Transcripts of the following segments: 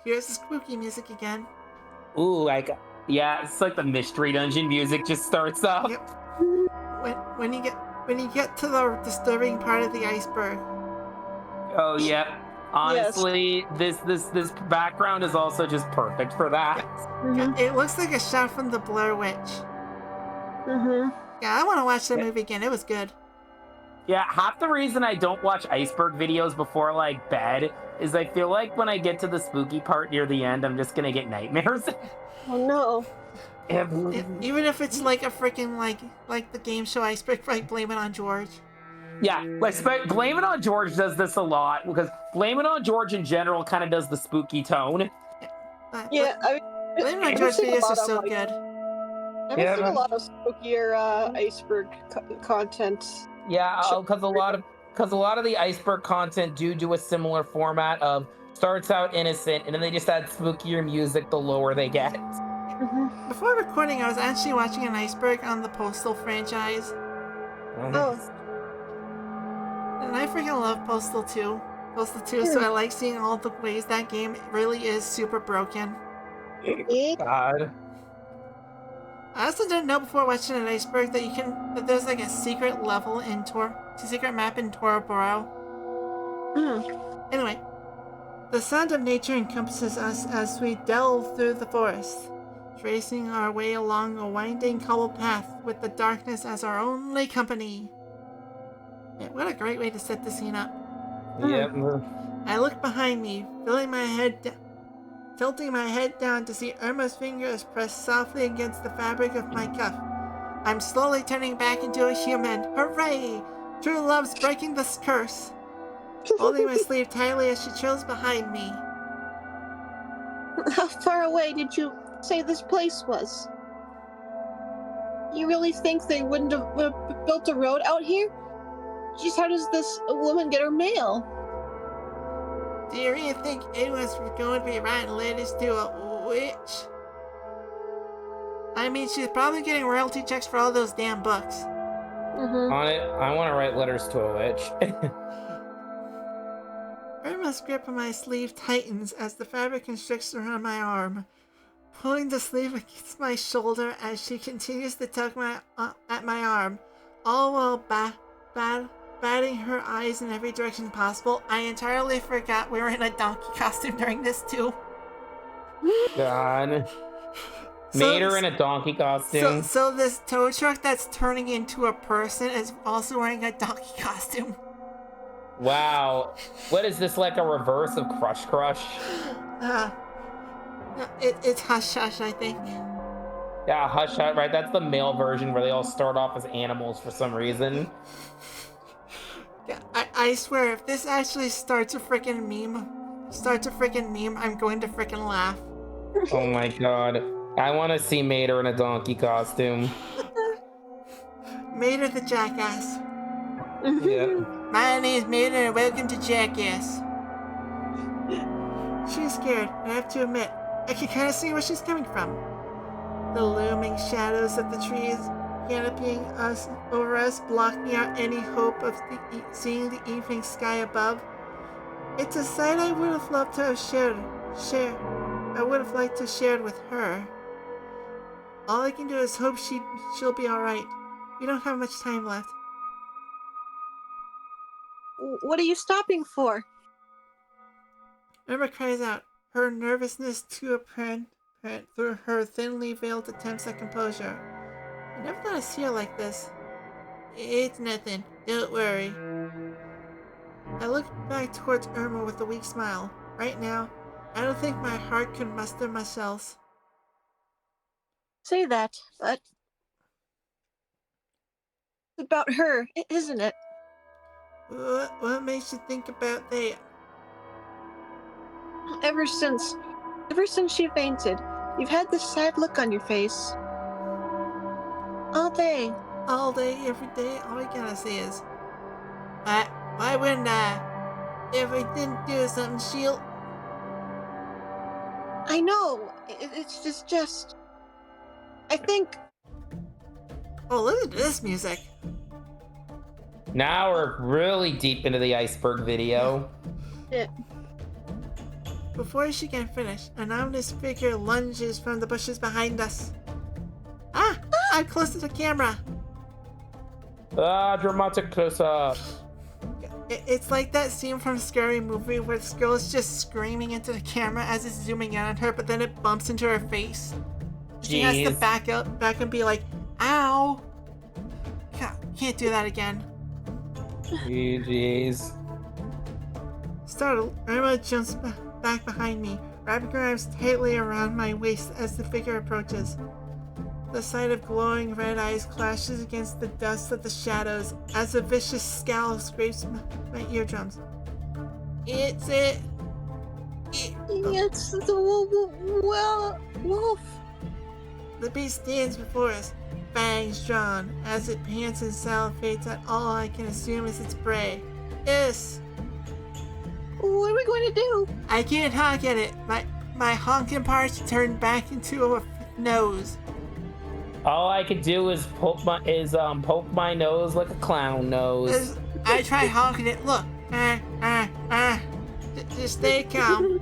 here's the spooky music again. Ooh, it's like the mystery dungeon music just starts up. Yep. When you get to the disturbing part of the iceberg. Oh yeah. Honestly, this background is also just perfect for that. Yeah, it looks like a shot from the Blair Witch. Yeah, I want to watch the movie again. It was good. Yeah, half the reason I don't watch iceberg videos before like bed is I feel like when I get to the spooky part near the end, I'm just gonna get nightmares. Oh no. Even if it's like a freaking like the game show iceberg, like Blame It on George. Yeah, like Blame It on George does this a lot because Blame It on George in general kind of does the spooky tone. Yeah, I mean, Blame It on George videos are so good. I've been seeing a lot of spookier iceberg content. Yeah, because a lot of the iceberg content do a similar format of starts out innocent and then they just add spookier music the lower they get. Before recording, I was actually watching an iceberg on the Postal franchise. Oh. And I freaking love Postal 2. So I like seeing all the ways that game really is super broken. God. I also didn't know before watching an iceberg that there's like a secret level secret map in Toroboro. Anyway, the sound of nature encompasses us as we delve through the forest, tracing our way along a winding cobbled path with the darkness as our only company. Yeah, what a great way to set the scene up. Yep. I look behind me, tilting my head down to see Irma's fingers press softly against the fabric of my cuff. I'm slowly turning back into a human. Hooray! True love's breaking this curse. Holding my sleeve tightly as she trails behind me. How far away did you say this place was? You really think they wouldn't have built a road out here? Jeez, how does this woman get her mail? Do you really think anyone's going to be writing letters to a witch? I mean, she's probably getting royalty checks for all those damn books. On it, I want to write letters to a witch. Irma's grip on my sleeve tightens as the fabric constricts around my arm, pulling the sleeve against my shoulder as she continues to tug at my arm, all while batting her eyes in every direction possible. I entirely forgot we were in a donkey costume during this too. God. Mater in a donkey costume. So this tow truck that's turning into a person is also wearing a donkey costume. Wow. What is this, like a reverse of Crush Crush? It's Hush Hush, I think. Yeah, Hush Hush, right? That's the male version where they all start off as animals for some reason. Yeah, I swear, if this actually starts a freaking meme, I'm going to freaking laugh. Oh my god. I want to see Mater in a donkey costume. Mater the Jackass. Yeah. My name's Mater and welcome to Jackass. She's scared, I have to admit. I can kind of see where she's coming from. The looming shadows of the trees canopying over us, blocking out any hope of seeing the evening sky above. It's a sight I would have loved to have shared. I would have liked to share with her. All I can do is hope she'll be alright. We don't have much time left. What are you stopping for? Irma cries out, her nervousness too apparent through her thinly veiled attempts at composure. I never thought I'd see her like this. It's nothing. Don't worry. I look back towards Irma with a weak smile. Right now, I don't think my heart could muster much else. Say that, but it's about her, isn't it? What makes you think about that? Ever since she fainted, you've had this sad look on your face. All day, every day, all I gotta say is, why wouldn't I? If I didn't do something, she'll... I know, it's just... I think... Oh, look at this music. Now we're really deep into the iceberg video. Yeah. Before she can finish, an ominous figure lunges from the bushes behind us. Ah! I'm close to the camera. Dramatic close-up. It's like that scene from Scary Movie where this girl is just screaming into the camera as it's zooming in on her, but then it bumps into her face. She has to back and be like, ow! Can't do that again. Jeez. Startled, Irma jumps back behind me, wrapping her arms tightly around my waist as the figure approaches. The sight of glowing red eyes clashes against the dust of the shadows as a vicious scowl scrapes my eardrums. It's the wolf. The beast stands before us, fangs drawn, as it pants and salivates at all I can assume is its prey. Yes! What are we going to do? I can't honk at it. My honking parts turned back into a nose. All I could do is poke my nose like a clown nose. I try honking it. Look. Just stay calm.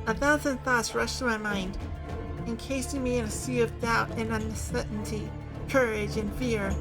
1,000 thoughts rush to my mind, encasing me in a sea of doubt and uncertainty, courage and fear.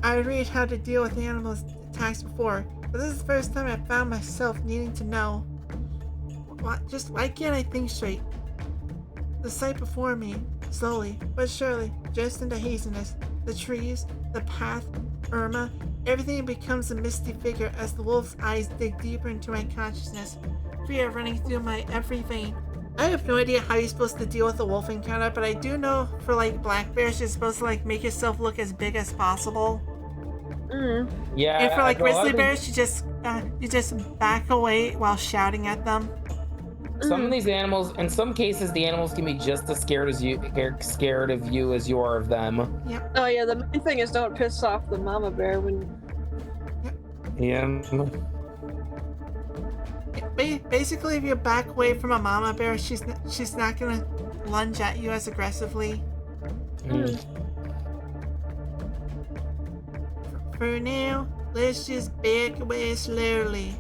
I read how to deal with animals' attacks before, but this is the first time I found myself needing to know. Why can't I think straight? The sight before me, slowly but surely, drifts into haziness. The trees, the path, Irma, everything becomes a misty figure as the wolf's eyes dig deeper into my consciousness, fear running through my every vein. I have no idea how you're supposed to deal with a wolf encounter, but I do know for black bears, you're supposed to make yourself look as big as possible. Yeah. And for grizzly bears, you just back away while shouting at them. Some of these animals, in some cases, the animals can be just as scared of you as you are of them. Yep. Oh yeah, the main thing is don't piss off the mama bear when. Yeah. Basically, if you back away from a mama bear, she's not gonna lunge at you as aggressively. For now, let's just back away slowly.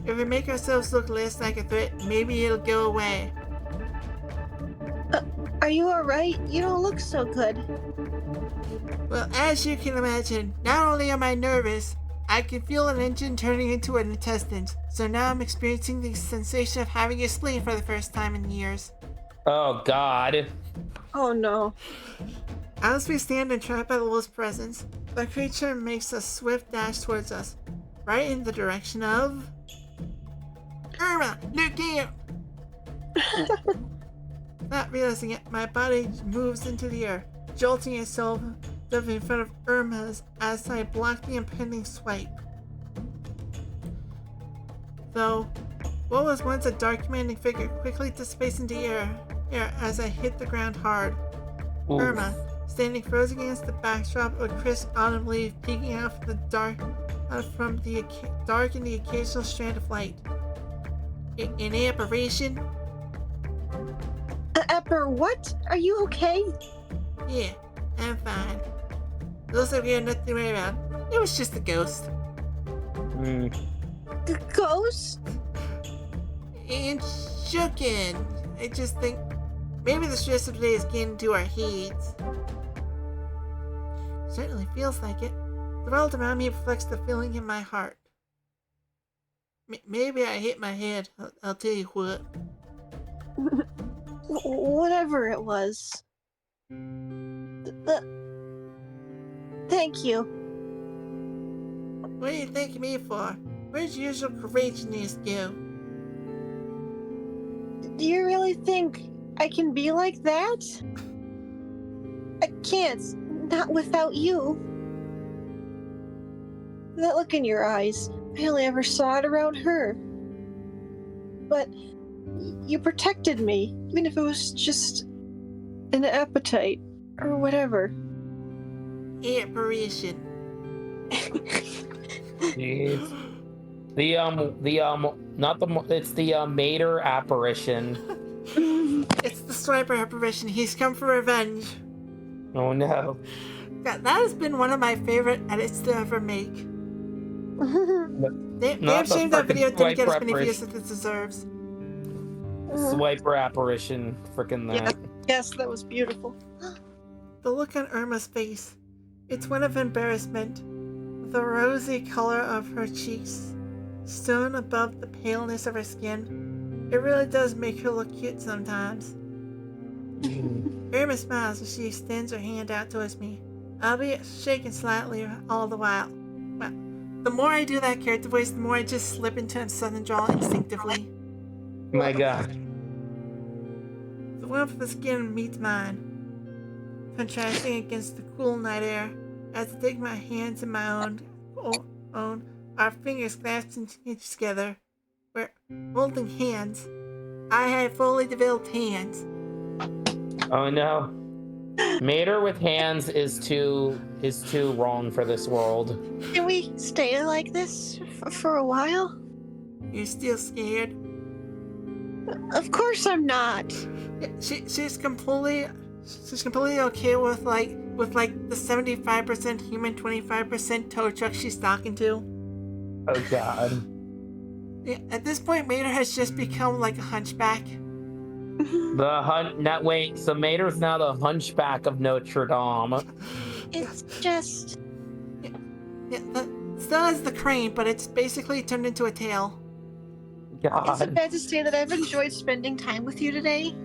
If we make ourselves look less like a threat, maybe it'll go away. Are you alright? You don't look so good. Well, as you can imagine, not only am I nervous, I can feel an engine turning into an intestine, so now I'm experiencing the sensation of having a spleen for the first time in years. Oh, God. Oh no. As we stand entrapped by the wolf's presence, the creature makes a swift dash towards us, right in the direction of... Irma, look out! Not realizing it, my body moves into the air, jolting itself in front of Irma's as I block the impending swipe. Though, what was once a dark commanding figure quickly dissipates into air as I hit the ground hard. Oof. Irma, standing frozen against the backdrop of a crisp autumn leaf peeking out from the dark in the occasional strand of light. An apparition? What? Are you okay? Yeah, I'm fine. Looks like we have nothing to worry about. It was just a ghost. The ghost? And shooken. I just think maybe the stress of today is getting to our heads. Certainly feels like it. The world around me reflects the feeling in my heart. Maybe I hit my head. I'll tell you what. Whatever it was. Thank you. What are you thanking me for? Where's your usual courageousness go? Do you really think I can be like that? I can't. Not without you. That look in your eyes. I only ever saw it around her. But you protected me, even if it was just an appetite or whatever. Apparition. Jeez. It's the Mater Apparition. It's the Swiper Apparition. He's come for revenge. Oh no. God, that has been one of my favorite edits to ever make. Damn shame that video didn't get as many views as it deserves. Swiper Apparition. Frickin' that. Yes, that was beautiful. The look on Irma's face, it's one of embarrassment. The rosy color of her cheeks, stone above the paleness of her skin, it really does make her look cute sometimes. Irma smiles as she extends her hand out towards me, albeit shaking slightly all the while. Well, the more I do that character voice, the more I just slip into a southern drawl instinctively. My God. The warmth of the skin meets mine, contrasting against the cool night air. As I take my hands in my own, our fingers clasped together. We're holding hands. I have fully developed hands. Oh no. Mater with hands is too wrong for this world. Can we stay like this for a while? You're still scared? Of course I'm not. Yeah, she's completely okay with like the 75% human, 25% tow truck she's talking to. Oh God. Yeah, at this point, Mater has just become like a hunchback. So Mater's now the hunchback of Notre Dame. It's just... Still has the crane, but it's basically turned into a tail. Is it God. fair to say that I've enjoyed spending time with you today?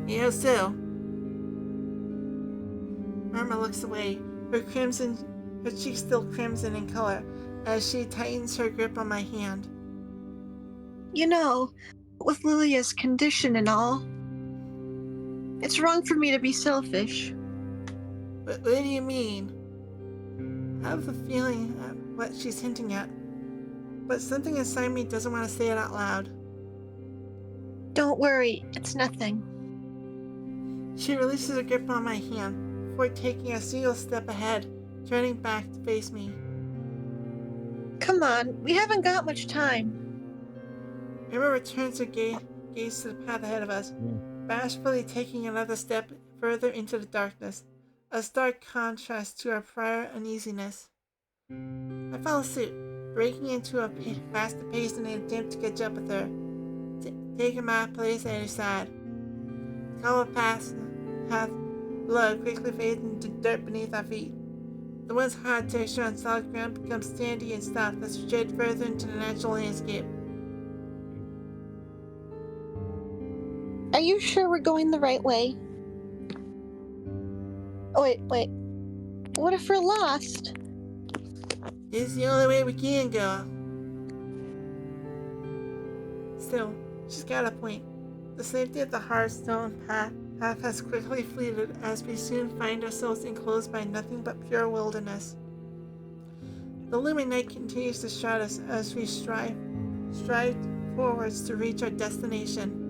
You too. Irma looks away, her cheeks still crimson in color, as she tightens her grip on my hand. You know, with Lilia's condition and all, it's wrong for me to be selfish. What do you mean? I have a feeling what she's hinting at, but something inside me doesn't want to say it out loud. Don't worry, it's nothing. She releases her grip on my hand before taking a single step ahead, turning back to face me. Come on, we haven't got much time. Emma returns her gaze to the path ahead of us, bashfully taking another step further into the darkness, a stark contrast to our prior uneasiness. I follow suit, breaking into a faster pace in an attempt to catch up with her, taking my place at her side. The cobbled path blood quickly fades into dirt beneath our feet. The once hard texture on solid ground becomes sandy and soft as we tread further into the natural landscape. Are you sure we're going the right way? Oh, wait. What if we're lost? This is the only way we can go. Still, she's got a point. The safety of the hard stone path has quickly fleeted as we soon find ourselves enclosed by nothing but pure wilderness. The looming night continues to shroud us as we strive forwards to reach our destination,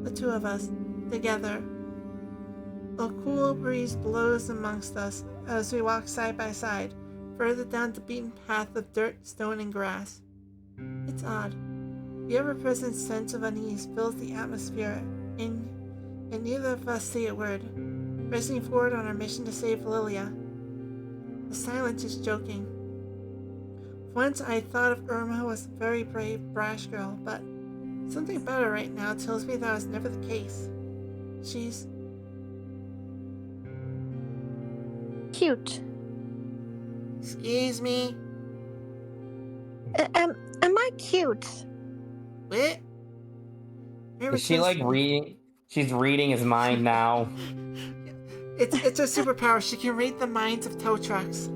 the two of us, together. A cool breeze blows amongst us as we walk side by side, further down the beaten path of dirt, stone, and grass. It's odd. The ever-present sense of unease fills the atmosphere, and neither of us say a word, pressing forward on our mission to save Lilia. The silence is joking. Once I thought of Irma as a very brave, brash girl, but something about her right now tells me that was never the case. She's Cute. Excuse me? Am I cute? What? Is she like reading? She's reading his mind now. It's her superpower. She can read the minds of tow trucks.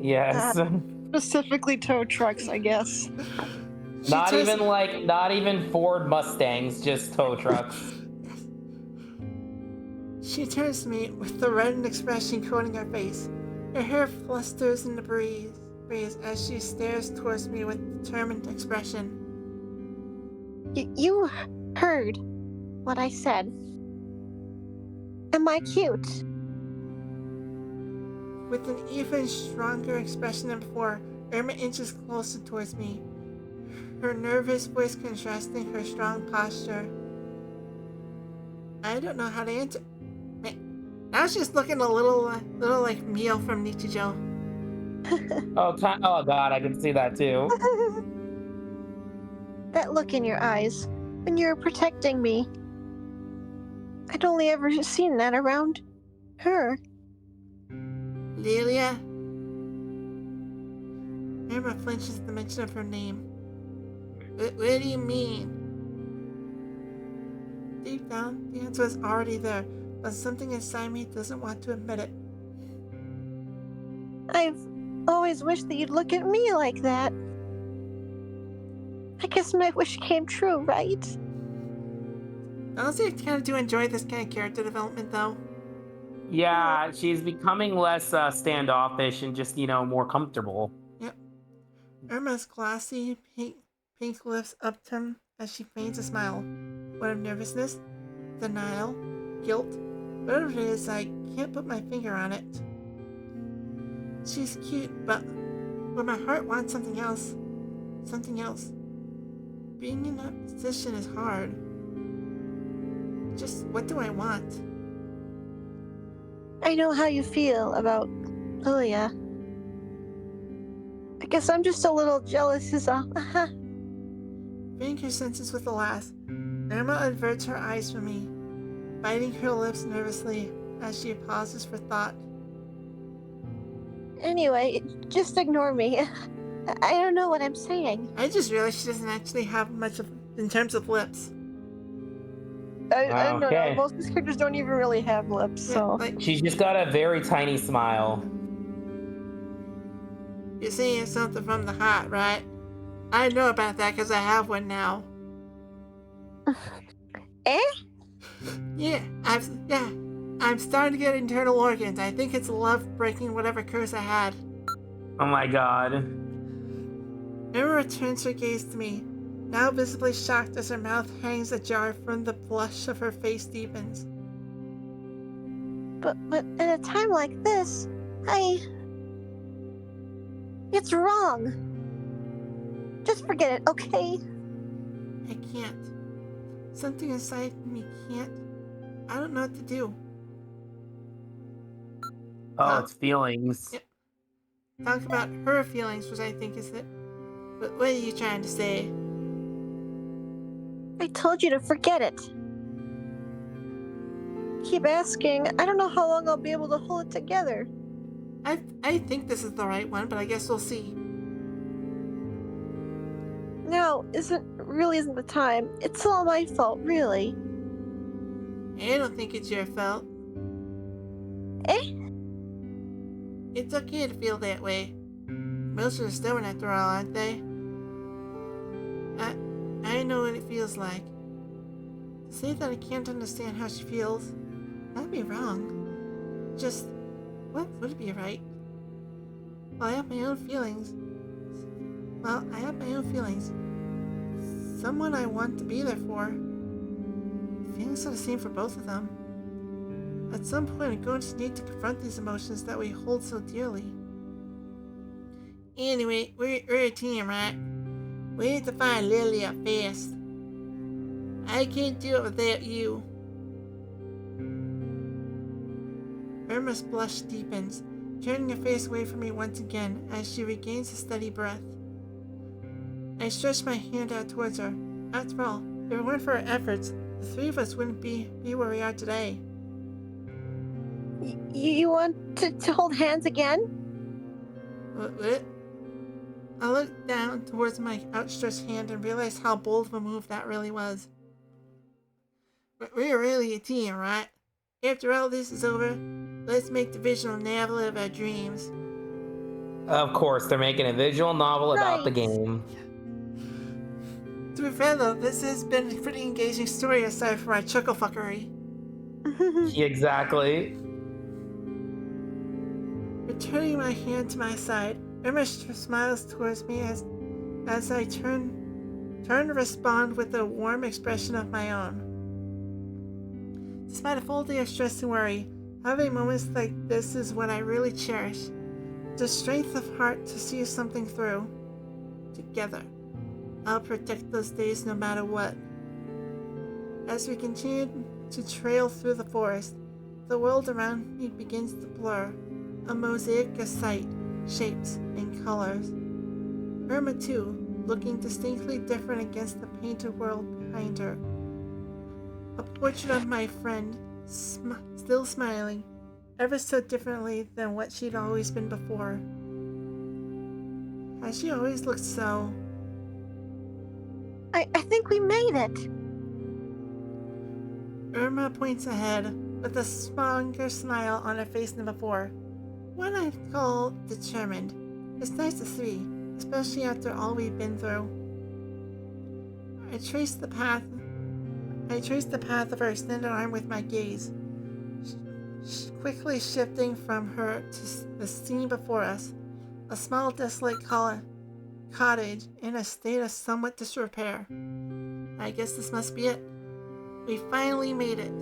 Yes. Specifically tow trucks, I guess. Not even Ford Mustangs, just tow trucks. She turns to me with the reddened expression coating her face. Her hair flusters in the breeze as she stares towards me with determined expression. You heard what I said. Am I cute? With an even stronger expression than before, Irma inches closer towards me, her nervous voice contrasting her strong posture. I don't know how to answer. Now she's looking a little like Mio from Nichijou. Oh God, I can see that too. That look in your eyes. when you were protecting me. I'd only ever seen that around her. Lilia? Irma flinches at the mention of her name. What do you mean? Deep down, the answer is already there, but something inside me doesn't want to admit it. I've always wished that you'd look at me like that. I guess my wish came true, right? Honestly, I kind of do enjoy this kind of character development, though. Yeah, she's becoming less standoffish and just, more comfortable. Yep. Irma's glossy pink lips upturn as she feigns a smile. What of nervousness, denial, guilt, whatever it is, I can't put my finger on it. She's cute, but my heart wants something else. Something else. Being in that position is hard. Just what do I want? I know how you feel about Lilia. I guess I'm just a little jealous is all. Freeing her senses with a laugh, Irma averts her eyes from me, biting her lips nervously as she pauses for thought. Anyway, just ignore me. I don't know what I'm saying. I just realized she doesn't actually have much in terms of lips. I don't know. Okay. Most of these characters don't even really have lips, so. Like, She's just got a very tiny smile. you're saying something from the heart, right? I know about that because I have one now. Eh? Yeah, I'm starting to get internal organs. I think it's love breaking whatever curse I had. Oh my god. Irma returns her gaze to me, now visibly shocked as her mouth hangs ajar from the blush of her face deepens. But at a time like this, it's wrong. Just forget it, okay? I can't. Something inside me can't. I don't know what to do. Oh, it's feelings. Yep. Talk about her feelings, which I think is it. But what are you trying to say? I told you to forget it. Keep asking. I don't know how long I'll be able to hold it together. I think this is the right one, but I guess we'll see. Now isn't the time. It's all my fault, really. I don't think it's your fault. Eh? It's okay to feel that way. Most are stubborn after all, aren't they? I know what it feels like. To say that I can't understand how she feels, that'd be wrong. Just, what would be right? Well, I have my own feelings. Someone I want to be there for. Feelings are the same for both of them. At some point, I'm going to need to confront these emotions that we hold so dearly. Anyway, we're a team, right? We need to find Lilia fast. I can't do it without you. Irma's blush deepens, turning her face away from me once again as she regains a steady breath. I stretch my hand out towards her. After all, if it weren't for our efforts, the three of us wouldn't be where we are today. You want to hold hands again? What? I looked down towards my outstretched hand and realized how bold of a move that really was. We're really a team, right? After all this is over, let's make the visual novel of our dreams. Of course, they're making a visual novel about the game. To be fair though, this has been a pretty engaging story aside from our chuckle fuckery. Exactly. Returning my hand to my side, Irma smiles towards me as I turn to respond with a warm expression of my own. Despite a full day of stress and worry, having moments like this is what I really cherish. The strength of heart to see something through. Together. I'll protect those days no matter what. As we continue to trail through the forest, the world around me begins to blur, a mosaic of sight, shapes, and colors. Irma, too, looking distinctly different against the painted world behind her. A portrait of my friend, still smiling, ever so differently than what she'd always been before. Has she always looked so? I think we made it. Irma points ahead with a stronger smile on her face than before. One I'd call determined. It's nice to see, especially after all we've been through. I traced the path of her extended arm with my gaze, quickly shifting from her to the scene before us, a small desolate cottage in a state of somewhat disrepair. I guess this must be it. We finally made it.